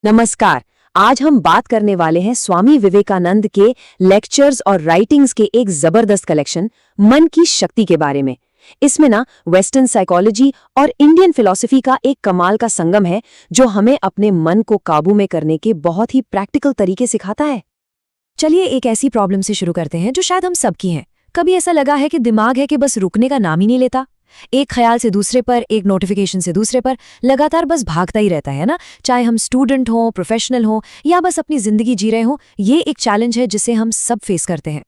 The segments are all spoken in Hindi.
नमस्कार। आज हम बात करने वाले हैं स्वामी विवेकानंद के लेक्चर्स और राइटिंग्स के एक जबरदस्त कलेक्शन मन की शक्ति के बारे में। इसमें ना वेस्टर्न साइकोलॉजी और इंडियन फिलॉसफी का एक कमाल का संगम है जो हमें अपने मन को काबू में करने के बहुत ही प्रैक्टिकल तरीके सिखाता है। चलिए एक ऐसी प्रॉब्लम से शुरू करते हैं जो शायद हम सबकी है। कभी ऐसा लगा है कि दिमाग है कि बस रुकने का नाम ही नहीं लेता, एक ख्याल से दूसरे पर, एक नोटिफिकेशन से दूसरे पर लगातार बस भागता ही रहता है ना। चाहे हम स्टूडेंट हों, प्रोफेशनल हों या बस अपनी जिंदगी जी रहे हों, ये एक चैलेंज है जिसे हम सब फेस करते हैं।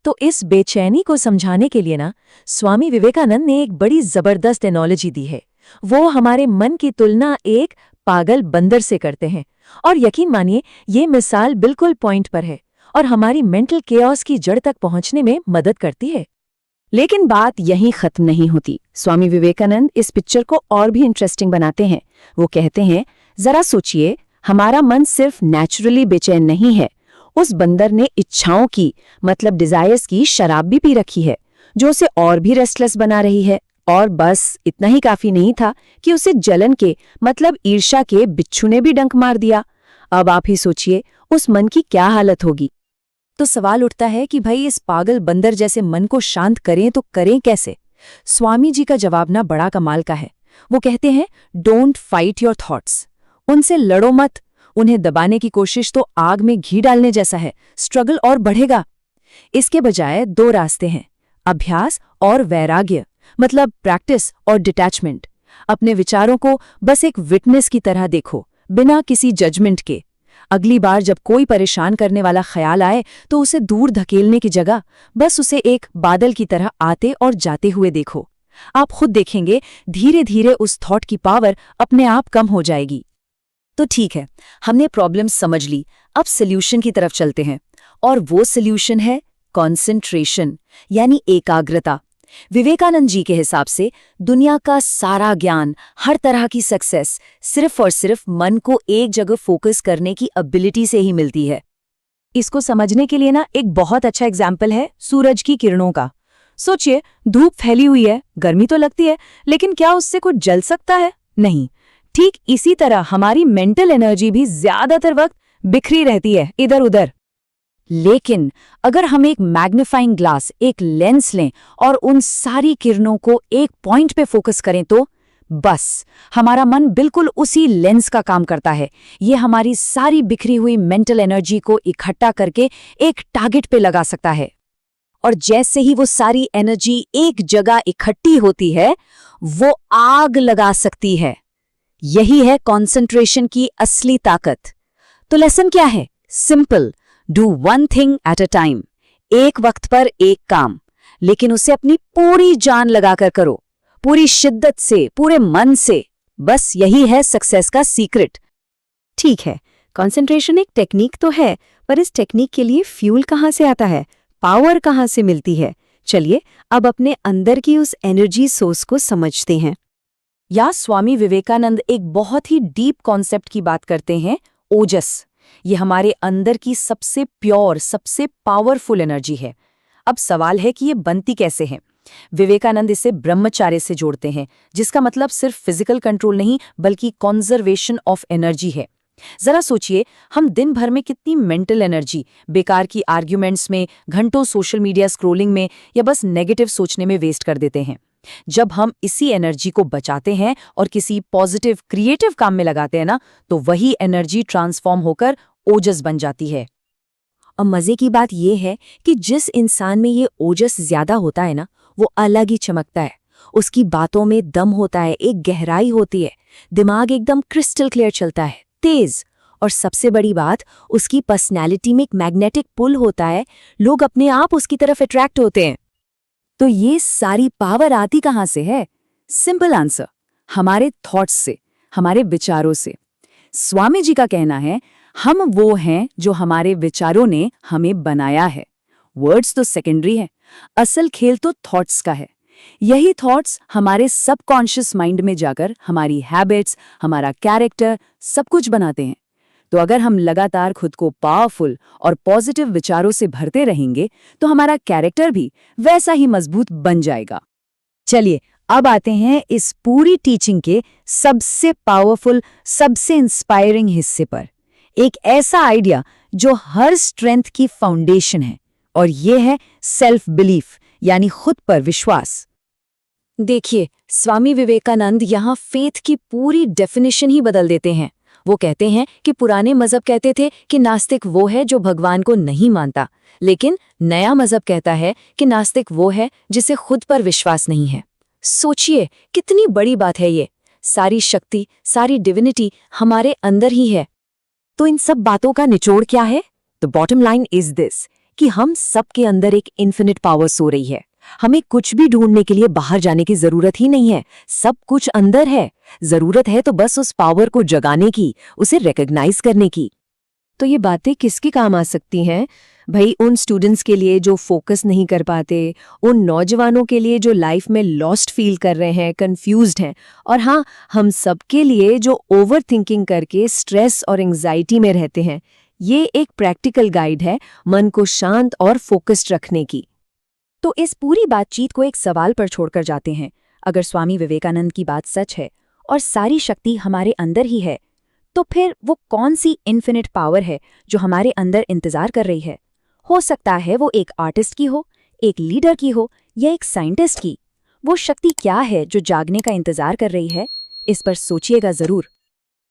तो इस बेचैनी को समझाने के लिए ना स्वामी विवेकानंद ने एक बड़ी जबरदस्त एनोलॉजी दी है। वो हमारे मन की तुलना एक पागल बंदर से करते हैं और यकीन मानिए ये मिसाल बिल्कुल पॉइंट पर है और हमारी मेंटल केओस की जड़ तक पहुंचने में मदद करती है। लेकिन बात यहीं खत्म नहीं होती। स्वामी विवेकानंद इस पिक्चर को और भी इंटरेस्टिंग बनाते हैं। वो कहते हैं, जरा सोचिए, हमारा मन सिर्फ नेचुरली बेचैन नहीं है। उस बंदर ने इच्छाओं की मतलब डिजायर्स की शराब भी पी रखी है जो उसे और भी रेस्टलेस बना रही है। और बस इतना ही काफी नहीं था कि उसे जलन के मतलब ईर्ष्या के बिच्छू ने भी डंक मार दिया। अब आप ही सोचिए उस मन की क्या हालत होगी। तो सवाल उठता है कि भाई इस पागल बंदर जैसे मन को शांत करें तो करें कैसे। स्वामी जी का जवाब ना बड़ा कमाल का है। वो कहते हैं, डोंट फाइट योर थॉट्स। उनसे लड़ो मत। उन्हें दबाने की कोशिश तो आग में घी डालने जैसा है, स्ट्रगल और बढ़ेगा। इसके बजाय दो रास्ते हैं, अभ्यास और वैराग्य, मतलब प्रैक्टिस और डिटैचमेंट। अपने विचारों को बस एक विटनेस की तरह देखो, बिना किसी जजमेंट के। अगली बार जब कोई परेशान करने वाला ख्याल आए तो उसे दूर धकेलने की जगह बस उसे एक बादल की तरह आते और जाते हुए देखो। आप खुद देखेंगे धीरे धीरे उस थॉट की पावर अपने आप कम हो जाएगी। तो ठीक है, हमने प्रॉब्लम समझ ली, अब सॉल्यूशन की तरफ चलते हैं। और वो सॉल्यूशन है कॉन्सेंट्रेशन, यानी एकाग्रता। विवेकानंद जी के हिसाब से दुनिया का सारा ज्ञान, हर तरह की सक्सेस सिर्फ और सिर्फ मन को एक जगह फोकस करने की एबिलिटी से ही मिलती है। इसको समझने के लिए ना एक बहुत अच्छा एग्जाम्पल है सूरज की किरणों का। सोचिए, धूप फैली हुई है, गर्मी तो लगती है, लेकिन क्या उससे कुछ जल सकता है? नहीं। ठीक इसी तरह हमारी मेंटल एनर्जी भी ज्यादातर वक्त बिखरी रहती है इधर उधर। लेकिन अगर हम एक मैग्नीफाइंग ग्लास, एक लेंस लें और उन सारी किरणों को एक पॉइंट पे फोकस करें तो बस हमारा मन बिल्कुल उसी लेंस का काम करता है। ये हमारी सारी बिखरी हुई मेंटल एनर्जी को इकट्ठा करके एक टारगेट पे लगा सकता है। और जैसे ही वो सारी एनर्जी एक जगह इकट्ठी होती है, वो आग लगा सकती है। यही है कंसंट्रेशन की असली ताकत। तो लेसन क्या है? Simple, do one thing at a time. एक वक्त पर एक काम, लेकिन उसे अपनी पूरी जान लगाकर करो, पूरी शिद्दत से, पूरे मन से। बस यही है सक्सेस का सीक्रेट। ठीक है, कंसंट्रेशन एक टेक्निक तो है, पर इस टेक्निक के लिए फ्यूल कहाँ से आता है, पावर कहाँ से मिलती है? चलिए अब अपने अंदर की उस एनर्जी सोर्स को समझते हैं। या स्वामी विवेकानंद एक बहुत ही डीप कॉन्सेप्ट की बात करते हैं, ओजस। ये हमारे अंदर की सबसे प्योर, सबसे पावरफुल एनर्जी है। अब सवाल है कि ये बनती कैसे है। विवेकानंद इसे ब्रह्मचार्य से जोड़ते हैं, जिसका मतलब सिर्फ फिजिकल कंट्रोल नहीं बल्कि कॉन्जर्वेशन ऑफ एनर्जी है। जरा सोचिए, हम दिन भर में कितनी मेंटल एनर्जी बेकार की आर्ग्यूमेंट्स में, घंटों सोशल मीडिया स्क्रोलिंग में या बस नेगेटिव सोचने में वेस्ट कर देते हैं। जब हम इसी एनर्जी को बचाते हैं और किसी पॉजिटिव क्रिएटिव काम में लगाते हैं ना, तो वही एनर्जी ट्रांसफॉर्म होकर ओजस बन जाती है। और मजे की बात यह है कि जिस इंसान में ये ओजस ज्यादा होता है ना, वो अलग ही चमकता है। उसकी बातों में दम होता है, एक गहराई होती है, दिमाग एकदम क्रिस्टल क्लियर चलता है, तेज। और सबसे बड़ी बात, उसकी पर्सनैलिटी में एक मैग्नेटिक पुल होता है, लोग अपने आप उसकी तरफ अट्रैक्ट होते हैं। तो ये सारी पावर आती कहाँ से है? सिंपल आंसर, हमारे थॉट्स से, हमारे विचारों से। स्वामी जी का कहना है, हम वो हैं जो हमारे विचारों ने हमें बनाया है। वर्ड्स तो सेकेंडरी है, असल खेल तो थॉट्स का है। यही थॉट्स हमारे सबकॉन्शियस माइंड में जाकर हमारी हैबिट्स, हमारा कैरेक्टर, सब कुछ बनाते हैं। तो अगर हम लगातार खुद को पावरफुल और पॉजिटिव विचारों से भरते रहेंगे तो हमारा कैरेक्टर भी वैसा ही मजबूत बन जाएगा। चलिए अब आते हैं इस पूरी टीचिंग के सबसे पावरफुल, सबसे इंस्पायरिंग हिस्से पर। एक ऐसा आइडिया जो हर स्ट्रेंथ की फाउंडेशन है, और ये है सेल्फ बिलीफ, यानी खुद पर विश्वास। देखिए, स्वामी विवेकानंद यहाँ फेथ की पूरी डेफिनेशन ही बदल देते हैं। वो कहते हैं कि पुराने मजहब कहते थे कि नास्तिक वो है जो भगवान को नहीं मानता, लेकिन नया मजहब कहता है कि नास्तिक वो है जिसे खुद पर विश्वास नहीं है। सोचिए, कितनी बड़ी बात है ये। सारी शक्ति, सारी डिविनिटी हमारे अंदर ही है। तो इन सब बातों का निचोड़ क्या है? The bottom line is this, कि हम सबके अंदर एक इन्फिनिट पावर सो रही है। हमें कुछ भी ढूंढने के लिए बाहर जाने की जरूरत ही नहीं है, सब कुछ अंदर है। जरूरत है तो बस उस पावर को जगाने की, उसे रिकॉग्नाइज करने की। तो ये बातें किसके काम आ सकती हैं? भाई, उन स्टूडेंट्स के लिए जो फोकस नहीं कर पाते, उन नौजवानों के लिए जो लाइफ में लॉस्ट फील कर रहे हैं, कंफ्यूज्ड हैं, और हाँ, हम सबके लिए जो ओवर थिंकिंग करके स्ट्रेस और एंग्जाइटी में रहते हैं। ये एक प्रैक्टिकल गाइड है मन को शांत और फोकस्ड रखने की। तो इस पूरी बातचीत को एक सवाल पर छोड़कर जाते हैं। अगर स्वामी विवेकानंद की बात सच है और सारी शक्ति हमारे अंदर ही है, तो फिर वो कौन सी इन्फिनिट पावर है जो हमारे अंदर इंतजार कर रही है? हो सकता है वो एक आर्टिस्ट की हो, एक लीडर की हो, या एक साइंटिस्ट की। वो शक्ति क्या है जो जागने का इंतजार कर रही है? इस पर सोचिएगा जरूर।